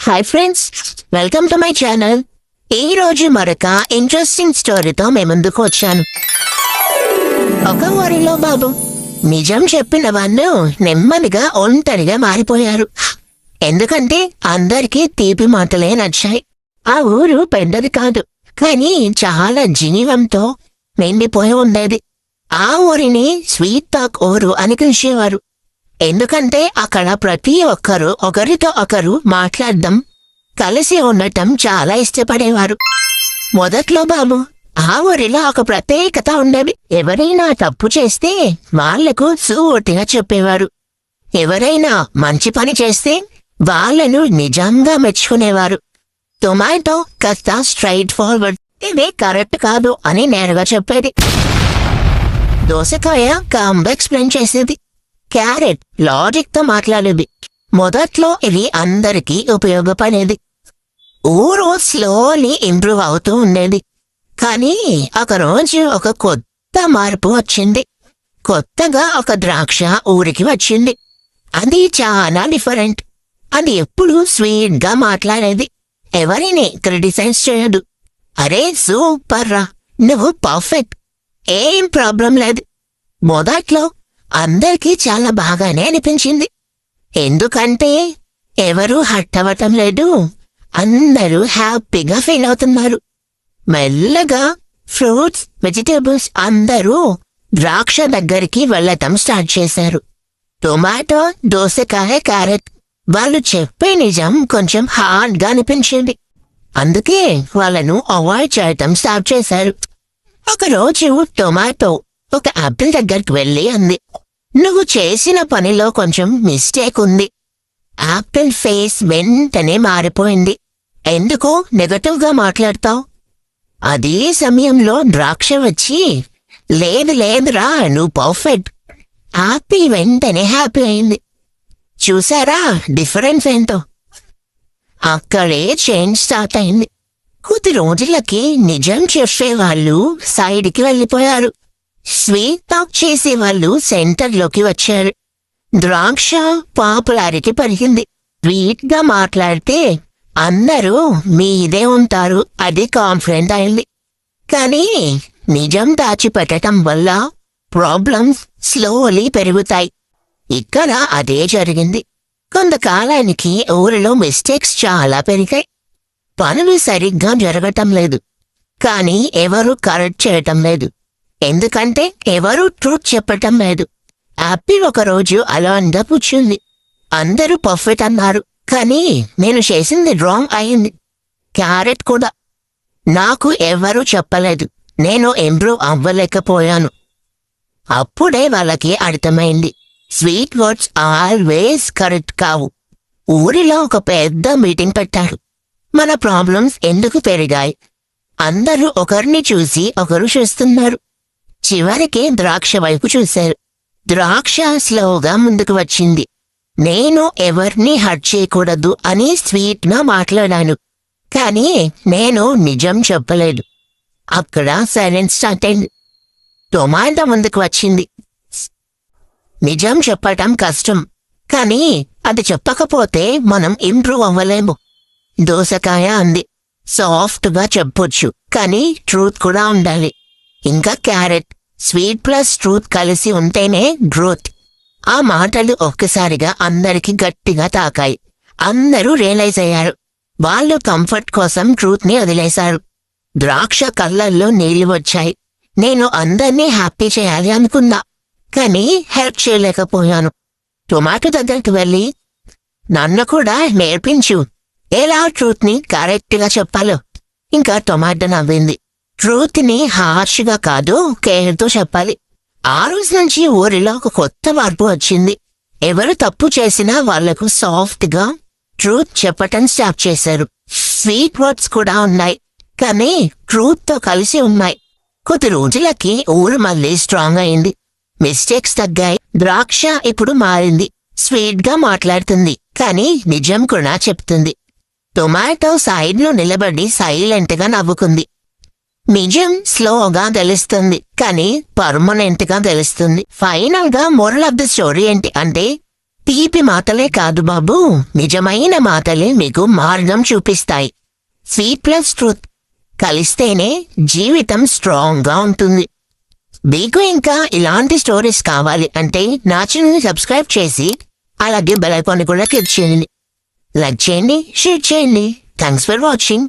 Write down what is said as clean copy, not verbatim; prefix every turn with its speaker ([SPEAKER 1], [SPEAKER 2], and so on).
[SPEAKER 1] Hi friends, welcome to my channel. ఈ రోజు మరొక ఇంట్రెస్టింగ్ స్టోరీతో మేముందుకు వచ్చాను. ఒక ఊరిలో బాబు నిజం చెప్పిన వాళ్ళు నెమ్మదిగా ఒంటరిగా మారిపోయారు. ఎందుకంటే అందరికీ తీపి మాటలే నచ్చాయి. ఆ ఊరు పెద్దది కాదు, కానీ చాలా జీవంతో నిండిపోయి ఉండేది. ఆ ఊరిని స్వీట్ టాక్ ఊరు అని పిలిచేవారు. ఎందుకంటే అక్కడ ప్రతి ఒక్కరూ ఒకరితో ఒకరు మాట్లాడడం, కలిసి ఉండటం చాలా ఇష్టపడేవారు. మొదట్లో బాబు ఆ ఊరిలో ఒక ప్రత్యేకత ఉండేది. ఎవరైనా తప్పు చేస్తే వాళ్లకు సూటిగా చెప్పేవారు. ఎవరైనా మంచి పని చేస్తే వాళ్లను నిజంగా మెచ్చుకునేవారు. టొమాటో కాస్త స్ట్రైట్ ఫార్వర్డ్, ఇది కరెక్ట్ కాదు అని నేరుగా చెప్పేది. దోసకాయ కాంబ్ ఎక్స్ప్లెయిన్ చేసేది. క్యారెట్ లాజిక్ తో మాట్లాడేది. మొదట్లో ఇది అందరికీ ఉపయోగపడేది. ఊరు స్లోలీ ఇంప్రూవ్ అవుతూ ఉండేది. కానీ ఒకరోజు ఒక కొత్త మార్పు వచ్చింది. కొత్తగా ఒక ద్రాక్ష ఊరికి వచ్చింది. అది చాలా డిఫరెంట్. అది ఎప్పుడు స్వీట్ గా మాట్లాడేది. ఎవరిని క్రిటిసైజ్ చేయదు. అరే సూపర్ రా, నువ్వు పర్ఫెక్ట్, ఏం ప్రాబ్లం లేదు. మొదట్లో అందరికీ చాలా బాగానే అనిపించింది. ఎందుకంటే ఎవరూ హర్ట్ అవ్వటం లేదు, అందరూ హ్యాపీగా ఫీల్ అవుతున్నారు. మెల్లగా ఫ్రూట్స్, వెజిటేబుల్స్ అందరూ ద్రాక్ష దగ్గరికి వెళ్ళటం స్టార్ట్ చేశారు. టొమాటో, దోసకాయ, క్యారెట్ వాళ్ళు చెప్పే నిజం కొంచెం హార్డ్గా అనిపించింది. అందుకే వాళ్ళను అవాయిడ్ చేయటం స్టార్ట్ చేశారు. ఒకరోజు టొమాటో ఒక యాపిల్ దగ్గరికి వెళ్ళి అంది, నువ్వు చేసిన పనిలో కొంచెం మిస్టేక్ ఉంది. యాపిల్ ఫేస్ వెంటనే మారిపోయింది. ఎందుకో నెగటివ్గా మాట్లాడతావు? అదే సమయంలో ద్రాక్ష వచ్చి, లేదు లేదురా, నువ్వు పర్ఫెక్ట్. యాపిల్ వెంటనే హ్యాపీ అయింది. చూసారా డిఫరెన్స్ ఏంటో? అక్కడే చేంజ్ స్టార్ట్ అయింది. కొద్ది రోజులకి నిజం చెప్పేవాళ్ళు సైడ్కి వెళ్ళిపోయారు. స్వీట్ టాక్ చేసేవాళ్ళు సెంటర్లోకి వచ్చారు. ద్రాక్ష పాపులారిటీ పెరిగింది. స్వీట్ గా మాట్లాడితే అందరూ మీదే ఉంటారు, అది కాన్ఫిడెంట్ అయింది. కానీ నిజం దాచిపెట్టడం వల్ల ప్రాబ్లమ్స్ స్లోలీ పెరుగుతాయి. ఇక్కడ అదే జరిగింది. కొంతకాలానికి ఊరిలో మిస్టేక్స్ చాలా పెరిగాయి. పనులు సరిగ్గా జరగటం లేదు, కానీ ఎవరు కరెక్ట్ చేయటం లేదు. ఎందుకంటే ఎవరూ ట్రూత్ చెప్పటం లేదు. యాపిల్ ఒకరోజు అలాంగా కూర్చుంది. అందరూ పర్ఫెక్ట్ అన్నారు, కానీ నేను చేసింది రాంగ్ అయింది. క్యారెట్ కూడా, నాకు ఎవరూ చెప్పలేదు, నేను ఇంప్రూవ్ అవ్వలేకపోయాను. అప్పుడే వాళ్ళకి అర్థమైంది, స్వీట్ వర్డ్స్ ఆల్వేస్ కరెక్ట్ కావు. ఊరిలో ఒక పెద్ద మీటింగ్ పెట్టారు. మన ప్రాబ్లమ్స్ ఎందుకు పెరిగాయి? అందరూ ఒకరిని చూసి ఒకరు చూస్తున్నారు. చివరికి ద్రాక్ష వైపు చూశారు. ద్రాక్ష స్లోగా ముందుకు వచ్చింది. నేను ఎవరిని హర్ట్ చేయకూడదు అని స్వీట్గా మాట్లాడాను, కానీ నేను నిజం చెప్పలేదు. అక్కడ సైలెన్స్ స్టార్ట్ అయింది. టొమాటో ముందుకు వచ్చింది. నిజం చెప్పటం కష్టం, కానీ అది చెప్పకపోతే మనం ఇంప్రూవ్ అవ్వలేము. దోసకాయ అంది, సాఫ్ట్గా చెప్పొచ్చు, కానీ ట్రూత్ కూడా ఉండాలి. ఇంకా క్యారెట్, స్వీట్ ప్లస్ ట్రూత్ కలిసి ఉంటేనే గ్రోత్. ఆ మాటలు ఒక్కసారిగా అందరికి గట్టిగా తాకాయి. అందరూ రియలైజ్ అయ్యారు. వాళ్ళు కంఫర్ట్ కోసం ట్రూత్ ని వదిలేశారు. ద్రాక్ష కళ్ళల్లో నీళ్లు వచ్చాయి. నేను అందర్నీ హ్యాపీ చేయాలి అనుకున్నా, కానీ హెల్ప్ చేయలేకపోయాను. టొమాటో దగ్గరికి వెళ్ళి, నన్ను కూడా నేర్పించు, ఎలా ట్రూత్ ని కరెక్ట్ గా చెప్పాలో. ఇంకా టొమాటో నవ్వింది. ట్రూత్ ని హార్ష్గా కాదు, కేర్తో చెప్పాలి. ఆ రోజు నుంచి ఊరిలో ఒక కొత్త మార్పు వచ్చింది. ఎవరు తప్పు చేసినా వాళ్లకు సాఫ్ట్ గా ట్రూత్ చెప్పటం స్టార్ట్ చేశారు. స్వీట్ వర్డ్స్ కూడా ఉన్నాయి, కానీ ట్రూత్ తో కలిసి ఉన్నాయి. కొద్ది రోజులకి ఊరు మళ్ళీ స్ట్రాంగ్ అయింది. మిస్టేక్స్ తగ్గాయి. ద్రాక్ష ఇప్పుడు మారింది. స్వీట్ గా మాట్లాడుతుంది, కానీ నిజం కూడా చెప్తుంది. టొమాటో సైడ్ లో నిలబడి సైలెంట్ గా నవ్వుకుంది. నిజం స్లోగా తెలుస్తుంది, కానీ పర్మనెంట్ గా తెలుస్తుంది. ఫైనల్ గా మోరల్ ఆఫ్ ది స్టోరీ ఏంటి అంటే, తీపి మాటలే కాదు బాబు, నిజమైన మాటలే మీకు మార్గం చూపిస్తాయి. స్వీట్ ప్లస్ ట్రూత్ కలిస్తేనే జీవితం స్ట్రాంగ్గా ఉంటుంది. మీకు ఇంకా ఇలాంటి స్టోరీస్ కావాలి అంటే నా ఛానల్ని సబ్స్క్రైబ్ చేసి అలాగే బెల్ ఐకాన్ కూడా క్లిక్ చేయండి. లైక్ చేయండి, షేర్ చేయండి. Thanks for watching.